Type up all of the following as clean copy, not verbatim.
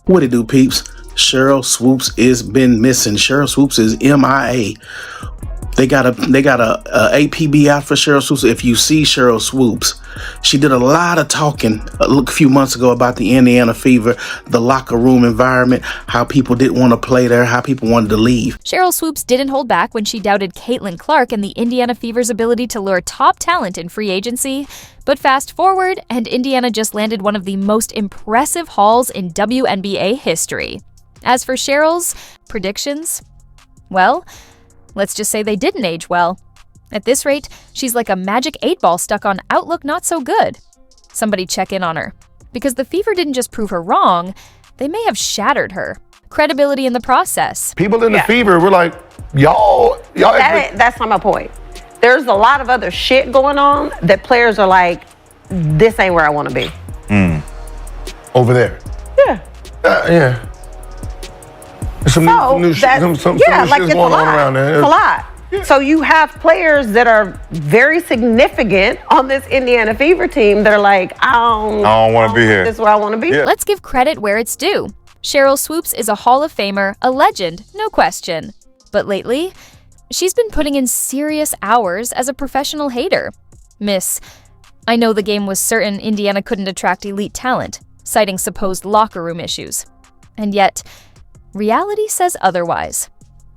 What it do, peeps? Sheryl Swoopes is been missing. Sheryl Swoopes is MIA. They got a APB out for Sheryl Swoopes. If you see Sheryl Swoopes, she did a lot of talking a few months ago about the Indiana Fever, the locker room environment, how people didn't want to play there, how people wanted to leave. Sheryl Swoopes didn't hold back when she doubted Caitlin Clark and the Indiana Fever's ability to lure top talent in free agency. But fast forward, and Indiana just landed one of the most impressive hauls in WNBA history. As for Sheryl's predictions, well, let's just say they didn't age well. At this rate, she's like a magic 8-ball stuck on Outlook not so good. Somebody check in on her. Because the Fever didn't just prove her wrong, they may have shattered her credibility in the process. People in the Fever were like, y'all. That's not my point. There's a lot of other shit going on that players are like, this ain't where I want to be. Over there. Yeah. Yeah. Some new shit going on around there. It's a lot. Yeah. So you have players that are very significant on this Indiana Fever team that are like, I don't want to be here. This is where I want to be. Yeah. Let's give credit where it's due. Sheryl Swoopes is a Hall of Famer, a legend, no question. But lately, she's been putting in serious hours as a professional hater. Miss, I know the game was certain Indiana couldn't attract elite talent, citing supposed locker room issues. And yet, reality says otherwise.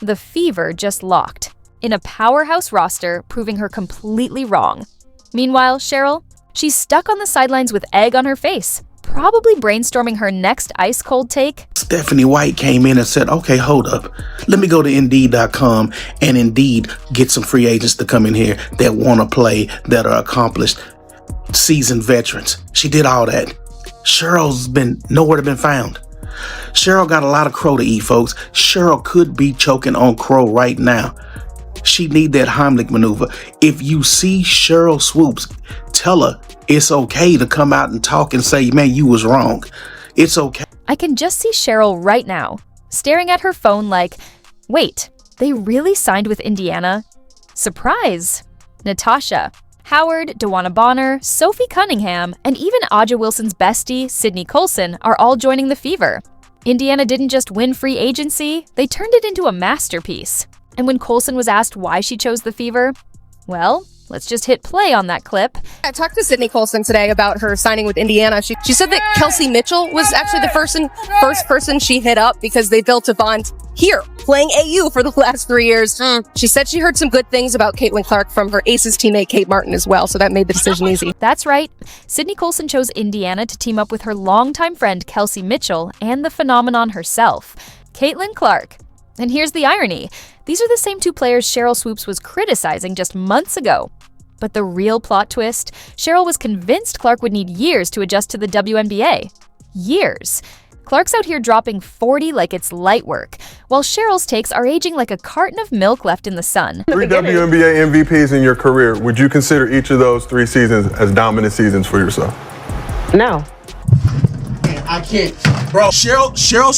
The Fever just locked in a powerhouse roster, proving her completely wrong. Meanwhile, Sheryl, she's stuck on the sidelines with egg on her face, probably brainstorming her next ice-cold take. Stephanie White came in and said, okay, hold up. Let me go to Indeed.com and Indeed get some free agents to come in here that want to play, that are accomplished, seasoned veterans. She did all that. Cheryl's been nowhere to been found. Sheryl got a lot of crow to eat, folks. Sheryl could be choking on crow right now. She need that Heimlich maneuver. If you see Sheryl Swoopes, tell her it's okay to come out and talk and say, man, you was wrong. It's okay. I can just see Sheryl right now, staring at her phone like, wait, they really signed with Indiana? Surprise! Natasha, Howard, DeWanna Bonner, Sophie Cunningham, and even Aja Wilson's bestie, Sydney Colson, are all joining the Fever. Indiana didn't just win free agency, they turned it into a masterpiece. And when Colson was asked why she chose the Fever, well, let's just hit play on that clip. I talked to Sydney Colson today about her signing with Indiana. She said that Kelsey Mitchell was actually the first person she hit up because they built a bond here, playing AU for the last 3 years. She said she heard some good things about Caitlin Clark from her Aces teammate Kate Martin as well, so that made the decision easy. That's right. Sydney Colson chose Indiana to team up with her longtime friend Kelsey Mitchell and the phenomenon herself, Caitlin Clark. And here's the irony. These are the same two players Sheryl Swoopes was criticizing just months ago. But the real plot twist, Sheryl was convinced Clark would need years to adjust to the WNBA. Years. Clark's out here dropping 40 like it's light work, while Sheryl's takes are aging like a carton of milk left in the sun. 3 WNBA MVPs in your career. Would you consider each of those 3 seasons as dominant seasons for yourself? No. I can't. Bro, Sheryl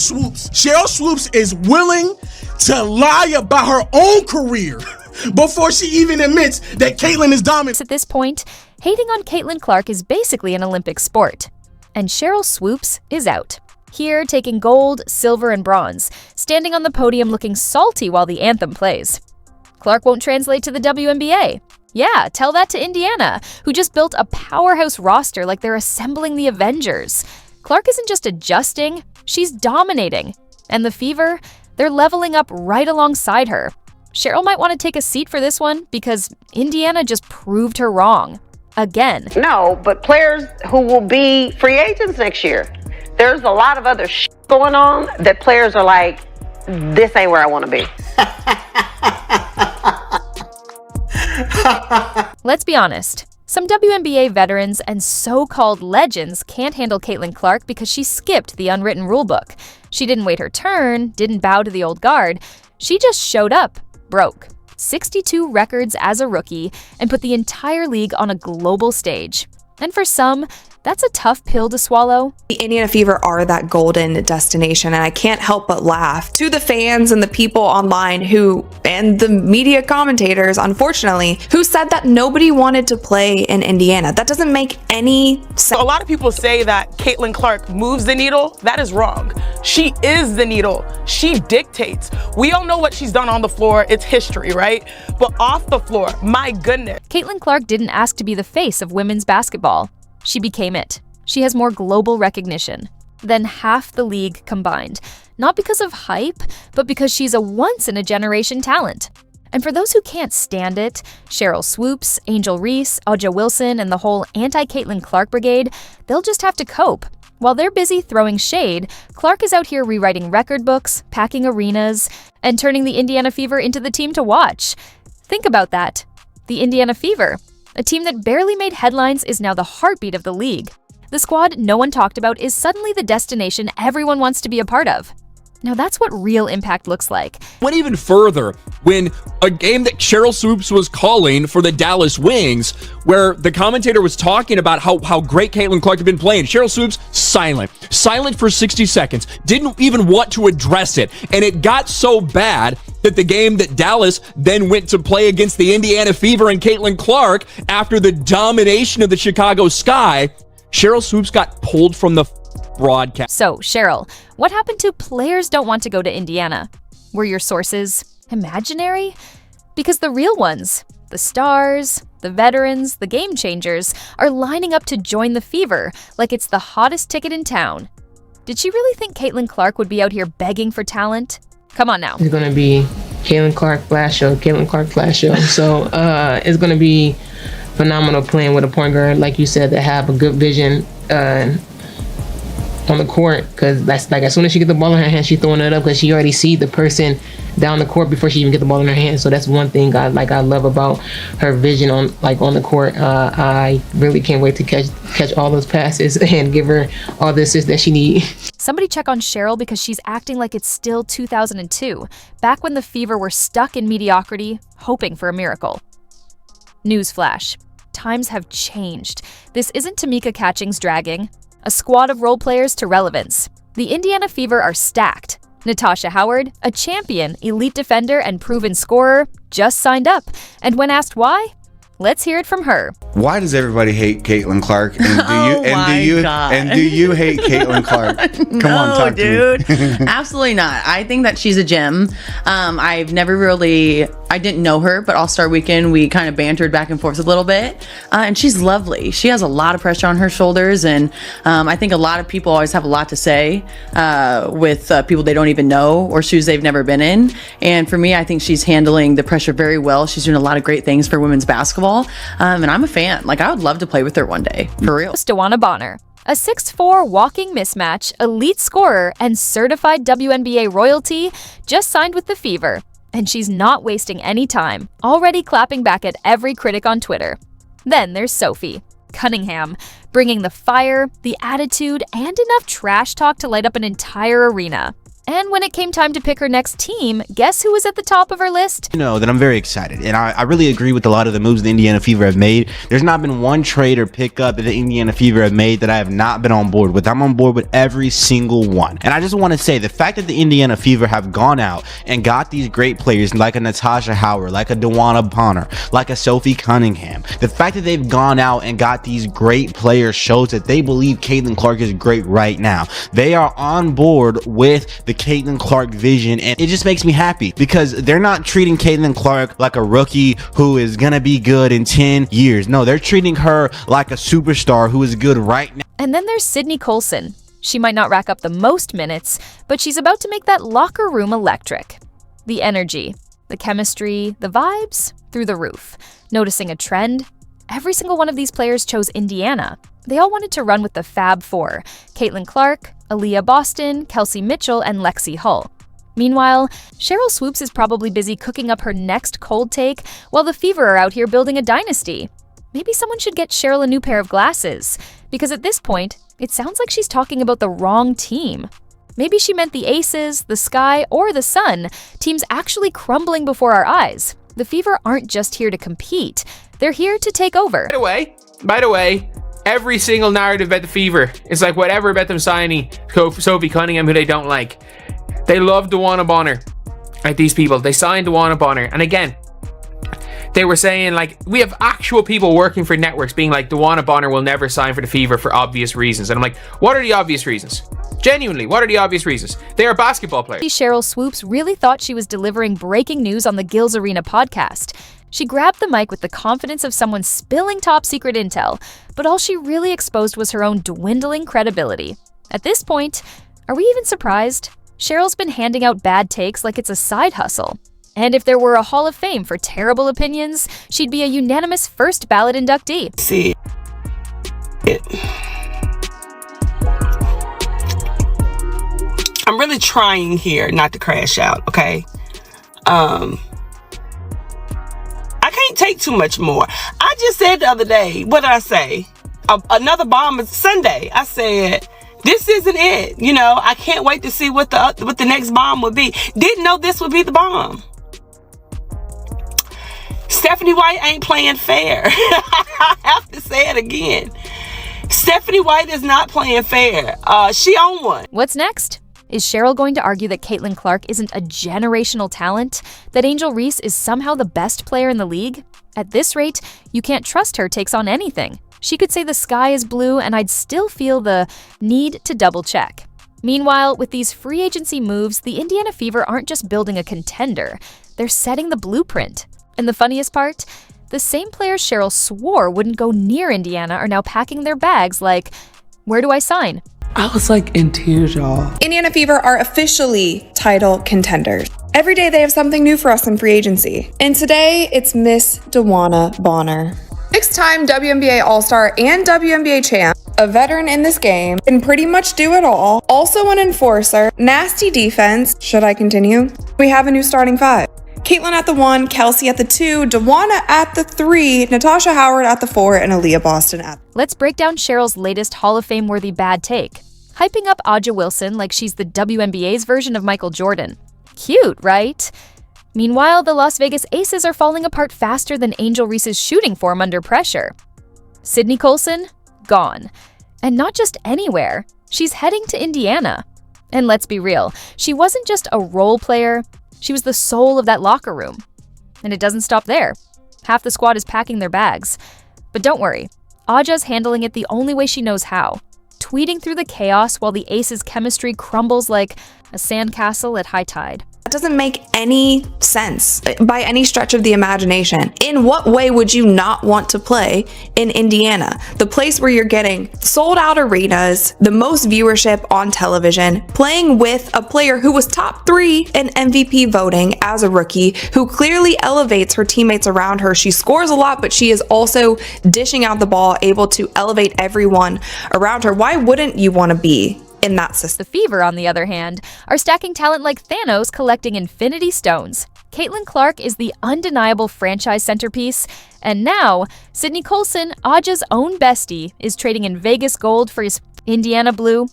Swoopes is willing to lie about her own career before she even admits that Caitlin is dominant. At this point, hating on Caitlin Clark is basically an Olympic sport. And Sheryl Swoopes is out. Here, taking gold, silver, and bronze, standing on the podium looking salty while the anthem plays. Clark won't translate to the WNBA. Yeah, tell that to Indiana, who just built a powerhouse roster like they're assembling the Avengers. Clark isn't just adjusting, she's dominating. And the Fever, they're leveling up right alongside her. Sheryl might want to take a seat for this one because Indiana just proved her wrong. Again. No, but players who will be free agents next year. There's a lot of other shit going on that players are like, this ain't where I want to be. Let's be honest. Some WNBA veterans and so-called legends can't handle Caitlin Clark because she skipped the unwritten rulebook. She didn't wait her turn, didn't bow to the old guard. She just showed up, broke 62 records as a rookie, and put the entire league on a global stage. And for some, That's a tough pill to swallow. The Indiana Fever are that golden destination, and I can't help but laugh to the fans and the people online and the media commentators, unfortunately, who said that nobody wanted to play in Indiana. That doesn't make any sense. A lot of people say that Caitlin Clark moves the needle. That is wrong. She is the needle. She dictates. We all know what she's done on the floor. It's history, right? But off the floor, my goodness. Caitlin Clark didn't ask to be the face of women's basketball. She became it. She has more global recognition than half the league combined. Not because of hype, but because she's a once-in-a-generation talent. And for those who can't stand it, Sheryl Swoopes, Angel Reese, Aja Wilson, and the whole anti-Caitlin Clark brigade, they'll just have to cope. While they're busy throwing shade, Clark is out here rewriting record books, packing arenas, and turning the Indiana Fever into the team to watch. Think about that. The Indiana Fever. A team that barely made headlines is now the heartbeat of the league. The squad no one talked about is suddenly the destination everyone wants to be a part of. Now that's what real impact looks like. Went even further when a game that Sheryl Swoopes was calling for the Dallas Wings, where the commentator was talking about how great Caitlin Clark had been playing. Sheryl Swoopes, silent for 60 seconds, didn't even want to address it. And it got so bad that the game that Dallas then went to play against the Indiana Fever and Caitlin Clark, after the domination of the Chicago Sky, Sheryl Swoopes got pulled from the broadcast. So, Sheryl, what happened to players don't want to go to Indiana? Were your sources imaginary? Because the real ones, the stars, the veterans, the game changers, are lining up to join the Fever like it's the hottest ticket in town. Did she really think Caitlin Clark would be out here begging for talent? Come on now. It's going to be Caitlin Clark flash show. So it's going to be phenomenal playing with a point guard, like you said, that have a good vision on the court, because that's like as soon as she get the ball in her hand, she's throwing it up because she already see the person down the court before she even get the ball in her hand. So that's one thing I love about her vision on the court. I really can't wait to catch all those passes and give her all the assists that she needs. Somebody check on Sheryl, because she's acting like it's still 2002, back when the Fever were stuck in mediocrity, hoping for a miracle. Newsflash. Times have changed. This isn't Tamika Catchings dragging a squad of role players to relevance. The Indiana Fever are stacked. Natasha Howard, a champion, elite defender, and proven scorer, just signed up. And when asked why, let's hear it from her. Why does everybody hate Caitlin Clark? And do you hate Caitlin Clark? Come on, talk dude. to me. Absolutely not. I think that she's a gem. I didn't know her, but All-Star Weekend, we kind of bantered back and forth a little bit. And she's lovely. She has a lot of pressure on her shoulders. And I think a lot of people always have a lot to say with people they don't even know or shoes they've never been in. And for me, I think she's handling the pressure very well. She's doing a lot of great things for women's basketball. And I'm a fan. Like, I would love to play with her one day, for real. DeWanna Bonner, a 6'4" walking mismatch, elite scorer, and certified WNBA royalty, just signed with the Fever. And she's not wasting any time, already clapping back at every critic on Twitter. Then there's Sophie Cunningham, bringing the fire, the attitude, and enough trash talk to light up an entire arena. And when it came time to pick her next team, guess who was at the top of her list? You know that I'm very excited, and I really agree with a lot of the moves the Indiana Fever have made. There's not been one trade or pickup that the Indiana Fever have made that I have not been on board with. I'm on board with every single one. And I just want to say, the fact that the Indiana Fever have gone out and got these great players like a Natasha Howard, like a DeWanna Bonner, like a Sophie Cunningham, the fact that they've gone out and got these great players shows that they believe Caitlin Clark is great right now. They are on board with the Caitlin Clark vision, and it just makes me happy because they're not treating Caitlin Clark like a rookie who is gonna be good in 10 years. No, they're treating her like a superstar who is good right now. And then there's Sydney Colson. She might not rack up the most minutes, but she's about to make that locker room electric. The energy, the chemistry, the vibes, through the roof. Noticing a trend? Every single one of these players chose Indiana. They all wanted to run with the Fab Four: Caitlin Clark, Aaliyah Boston, Kelsey Mitchell, and Lexi Hull. Meanwhile, Sheryl Swoopes is probably busy cooking up her next cold take while the Fever are out here building a dynasty. Maybe someone should get Sheryl a new pair of glasses, because at this point, it sounds like she's talking about the wrong team. Maybe she meant the Aces, the Sky, or the Sun, teams actually crumbling before our eyes. The Fever aren't just here to compete, they're here to take over. By the way, every single narrative about the Fever is like whatever about them signing Sophie Cunningham, who they don't like. They love DeWanna Bonner. Like, these people, they signed DeWanna Bonner, and again, they were saying, like, we have actual people working for networks being like, DeWanna Bonner will never sign for the Fever for obvious reasons. And I'm like, what are the obvious reasons? Genuinely, what are the obvious reasons? They are basketball players. Sheryl Swoopes really thought she was delivering breaking news on the Gills Arena podcast. She grabbed the mic with the confidence of someone spilling top secret intel, but all she really exposed was her own dwindling credibility. At this point, are we even surprised? Sheryl's been handing out bad takes like it's a side hustle. And if there were a Hall of Fame for terrible opinions, she'd be a unanimous first ballot inductee. See it. I'm really trying here not to crash out, okay? I can't take too much more. I just said the other day, what did I say? Another bomb is Sunday. I said, this isn't it. You know, I can't wait to see what the next bomb would be. Didn't know this would be the bomb. Stephanie White ain't playing fair. I have to say it again. Stephanie White is not playing fair. She on one. What's next? Is Sheryl going to argue that Caitlin Clark isn't a generational talent? That Angel Reese is somehow the best player in the league? At this rate, you can't trust her takes on anything. She could say the sky is blue and I'd still feel the need to double check. Meanwhile, with these free agency moves, the Indiana Fever aren't just building a contender. They're setting the blueprint. And the funniest part? The same players Sheryl swore wouldn't go near Indiana are now packing their bags like, where do I sign? I was like in tears, y'all. Indiana Fever are officially title contenders. Every day they have something new for us in free agency. And today it's Miss DeWanna Bonner. 6-time WNBA All-Star and WNBA champ, a veteran in this game, can pretty much do it all. Also an enforcer, nasty defense. Should I continue? We have a new starting five. Caitlin at the 1, Kelsey at the 2, DeWanna at the 3, Natasha Howard at the 4, and Aaliyah Boston at the... Let's break down Sheryl's latest Hall of Fame-worthy bad take. Hyping up Aja Wilson like she's the WNBA's version of Michael Jordan. Cute, right? Meanwhile, the Las Vegas Aces are falling apart faster than Angel Reese's shooting form under pressure. Sydney Colson? Gone. And not just anywhere. She's heading to Indiana. And let's be real, she wasn't just a role player, she was the soul of that locker room. And it doesn't stop there. Half the squad is packing their bags. But don't worry, Aja's handling it the only way she knows how. Tweeting through the chaos while the Aces' chemistry crumbles like a sandcastle at high tide. That doesn't make any sense by any stretch of the imagination. In what way would you not want to play in Indiana? The place where you're getting sold out arenas, the most viewership on television, playing with a player who was top 3 in MVP voting as a rookie, who clearly elevates her teammates around her. She scores a lot, but she is also dishing out the ball, able to elevate everyone around her. Why wouldn't you want to be in that system? The Fever, on the other hand, are stacking talent like Thanos collecting Infinity Stones. Caitlin Clark is the undeniable franchise centerpiece, and now, Sydney Colson, Aja's own bestie, is trading in Vegas gold for his Indiana blue.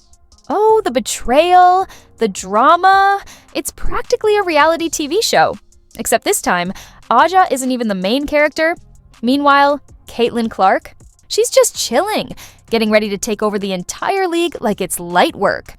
Oh, the betrayal, the drama. It's practically a reality TV show. Except this time, Aja isn't even the main character. Meanwhile, Caitlin Clark, she's just chilling, getting ready to take over the entire league like it's light work.